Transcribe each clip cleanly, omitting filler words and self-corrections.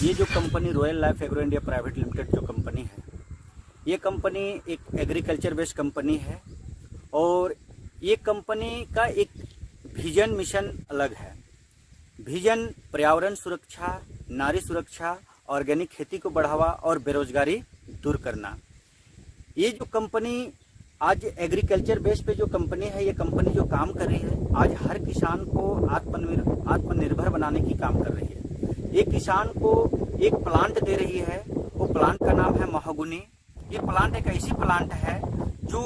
ये जो company royal life agro India private limited जो कंपनी है, ये कंपनी एक एग्रीकल्चर बेस्ड कंपनी है और ये कंपनी का एक विजन मिशन अलग है। विजन पर्यावरण सुरक्षा, नारी सुरक्षा, ऑर्गेनिक खेती को बढ़ावा और बेरोजगारी दूर करना। ये जो कंपनी आज एग्रीकल्चर बेस पे जो कंपनी है, ये कंपनी जो काम कर रही है आज हर किसान को आत्मनिर्भर बनाने की काम कर रही है। एक किसान को एक प्लांट दे रही है, वो प्लांट का नाम है महोगनी। ये प्लांट एक ऐसी प्लांट है जो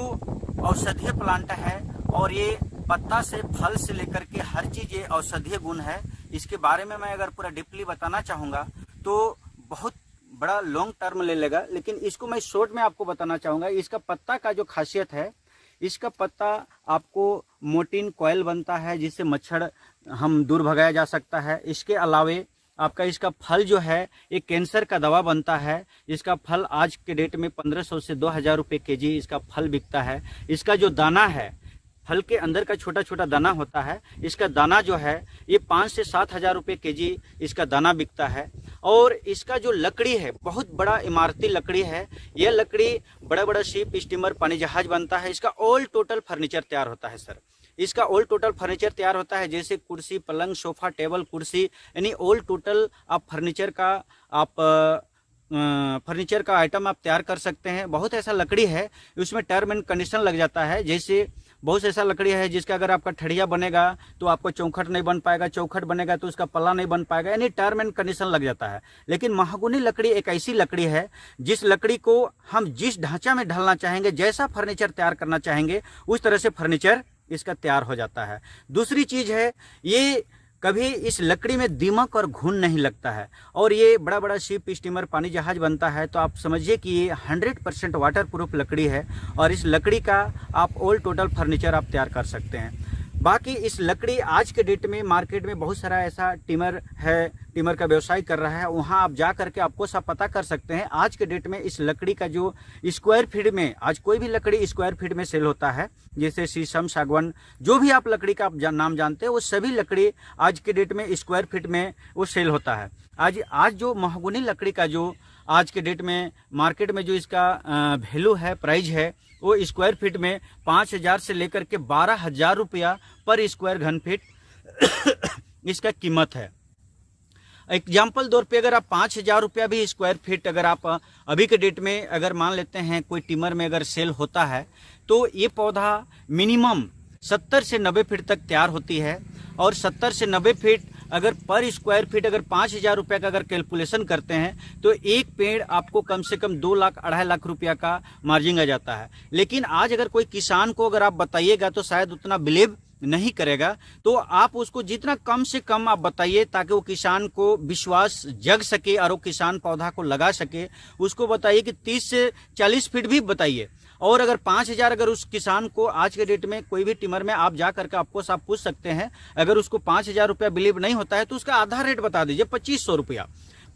औषधीय प्लांट है और ये पत्ता से फल से लेकर के हर चीज ये औषधीय गुण है। इसके बारे में मैं अगर पूरा डीपली बताना चाहूँगा तो बहुत बड़ा लॉन्ग टर्म ले लेगा, लेकिन इसको मैं शॉर्ट में आपको बताना चाहूँगा। इसका पत्ता का जो खासियत है, इसका पत्ता आपको मोटिन कॉयल बनता है जिससे मच्छर हम दूर भगाया जा सकता है। इसके अलावे आपका इसका फल जो है एक कैंसर का दवा बनता है। इसका फल आज के डेट में 1500 से 2000 रुपये केजी इसका फल बिकता है। इसका जो दाना है, फल के अंदर का छोटा छोटा दाना होता है, इसका दाना जो है ये 5 से 7 हजार रुपये केजी इसका दाना बिकता है। और इसका जो लकड़ी है बहुत बड़ा इमारती लकड़ी है। यह लकड़ी बड़ा बड़ा शिप, स्टीमर, पानी जहाज बनता है। इसका ऑल टोटल फर्नीचर तैयार होता है सर। इसका ऑल टोटल फर्नीचर तैयार होता है, जैसे कुर्सी, पलंग, सोफा, टेबल, कुर्सी, यानी ऑल टोटल आप फर्नीचर का आइटम आप तैयार कर सकते हैं। बहुत ऐसा लकड़ी है, उसमें टर्म एंड कंडीशन लग जाता है। जैसे बहुत ऐसा लकड़ी है जिसका अगर आपका ठड़िया बनेगा तो आपको चौखट नहीं बन पाएगा, चौखट बनेगा तो उसका पल्ला नहीं बन पाएगा, यानी टर्म एंड कंडीशन लग जाता है। लेकिन महोगनी लकड़ी एक ऐसी लकड़ी है जिस लकड़ी को हम जिस ढांचा में ढालना चाहेंगे, जैसा फर्नीचर तैयार करना चाहेंगे, उस तरह से फर्नीचर इसका तैयार हो जाता है। दूसरी चीज है, ये कभी इस लकड़ी में दीमक और घुन नहीं लगता है और ये बड़ा बड़ा शिप, स्टीमर, पानी जहाज बनता है। तो आप समझिए कि ये 100% वाटर प्रूफ लकड़ी है और इस लकड़ी का आप ऑल टोटल फर्नीचर आप तैयार कर सकते हैं। बाकी इस लकड़ी आज के डेट में मार्केट में बहुत सारा ऐसा टिमर है, टिमर का व्यवसाय कर रहा है, वहाँ आप जा करके आपको सब पता कर सकते हैं। आज के डेट में इस लकड़ी का जो स्क्वायर फीट में, आज कोई भी लकड़ी स्क्वायर फीट में सेल होता है, जैसे शीशम, सागवान, जो भी आप लकड़ी का आप नाम जानते हैं, वो सभी लकड़ी आज के डेट में स्क्वायर फीट में वो सेल होता है। आज जो महोगनी लकड़ी का जो आज के डेट में मार्केट में जो इसका वैल्यू है, प्राइस है, वो स्क्वायर फीट में 5000 से लेकर के 12000 रुपया पर स्क्वायर घन फीट इसका कीमत है। एग्जाम्पल तौर पे अगर आप 5000 रुपया भी स्क्वायर फीट अगर आप अभी के डेट में अगर मान लेते हैं कोई टिमर में अगर सेल होता है, तो ये पौधा मिनिमम 70 से 90 फीट तक तैयार होती है। और 70 से 90 फीट अगर पर स्क्वायर फीट अगर 5000 रुपये का अगर कैलकुलेशन करते हैं तो एक पेड़ आपको कम से कम 2 लाख 2.5 लाख रुपया का मार्जिन आ जाता है। लेकिन आज अगर कोई किसान को अगर आप बताइएगा तो शायद उतना बिलीव नहीं करेगा, तो आप उसको जितना कम से कम आप बताइए ताकि वो किसान को विश्वास जग सके और वो किसान पौधा को लगा सके। उसको बताइए कि 30 से 40 फीट भी बताइए। और अगर 5000 अगर उस किसान को आज के डेट में कोई भी टिमर में आप जा करके आपको सब पूछ सकते हैं, अगर उसको 5000 रुपया बिलीव नहीं होता है तो उसका आधा रेट बता दीजिए, 2500 रुपया।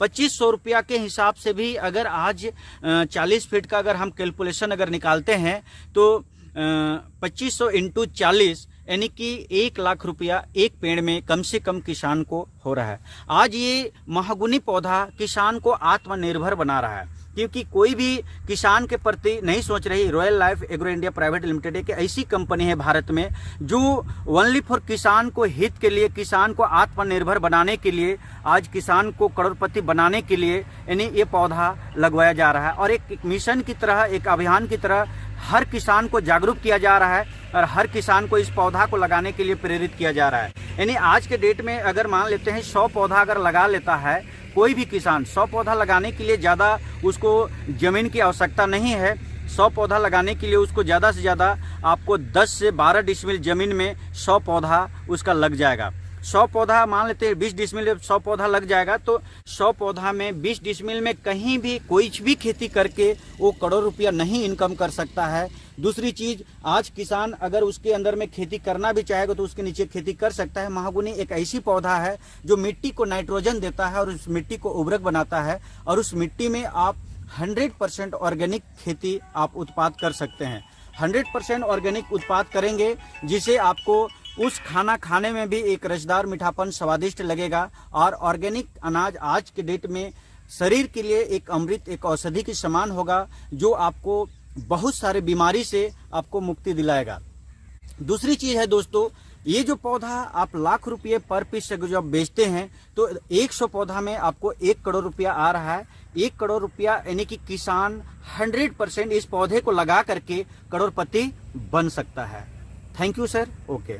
2500 रुपया के हिसाब से भी अगर आज 40 फीट का अगर हम कैलकुलेशन अगर निकालते हैं तो 2500 इंटू 40 यानी कि 1 लाख रुपया एक पेड़ में कम से कम किसान को हो रहा है। आज ये महोगनी पौधा किसान को आत्मनिर्भर बना रहा है, क्योंकि कोई भी किसान के प्रति नहीं सोच रही। Royal life agro India private limited एक ऐसी कंपनी है भारत में जो ओनली फॉर किसान को हित के लिए, किसान को आत्मनिर्भर बनाने के लिए, आज किसान को करोड़पति बनाने के लिए यानी ये पौधा लगवाया जा रहा है। और एक मिशन की तरह, एक अभियान की तरह हर किसान को जागरूक किया जा रहा है और हर किसान को इस पौधा को लगाने के लिए प्रेरित किया जा रहा है। यानी आज के डेट में अगर मान लेते हैं 100 पौधा अगर लगा लेता है कोई भी किसान, 100 पौधा लगाने के लिए ज़्यादा उसको ज़मीन की आवश्यकता नहीं है। 100 पौधा लगाने के लिए उसको ज़्यादा से ज़्यादा आपको 10 से 12 डिसमिल ज़मीन में 100 पौधा उसका लग जाएगा। 100 पौधा मान लेते हैं 20 डिसमिल 100 पौधा लग जाएगा, तो 100 पौधा में 20 डिसमिल में कहीं भी कोई भी खेती करके वो करोड़ रुपया नहीं इनकम कर सकता है। दूसरी चीज, आज किसान अगर उसके अंदर में खेती करना भी चाहेगा तो उसके नीचे खेती कर सकता है। महोगनी एक ऐसी पौधा है जो मिट्टी को नाइट्रोजन देता है और उस मिट्टी को उर्वरक बनाता है और उस मिट्टी में आप 100% ऑर्गेनिक खेती आप उत्पाद कर सकते हैं। 100% ऑर्गेनिक उत्पाद करेंगे जिसे आपको उस खाना खाने में भी एक रसदार मीठापन स्वादिष्ट लगेगा। और ऑर्गेनिक अनाज आज के डेट में शरीर के लिए एक अमृत, एक औषधि के समान होगा, जो आपको बहुत सारे बीमारी से आपको मुक्ति दिलाएगा। दूसरी चीज है दोस्तों, ये जो पौधा आप लाख रुपये पर पीस से जब बेचते हैं तो 100 पौधा में आपको 1 करोड़ रुपया आ रहा है। 1 करोड़ रुपया यानी कि किसान 100% इस पौधे को लगा करके करोड़पति बन सकता है। Thank you sir. ओके।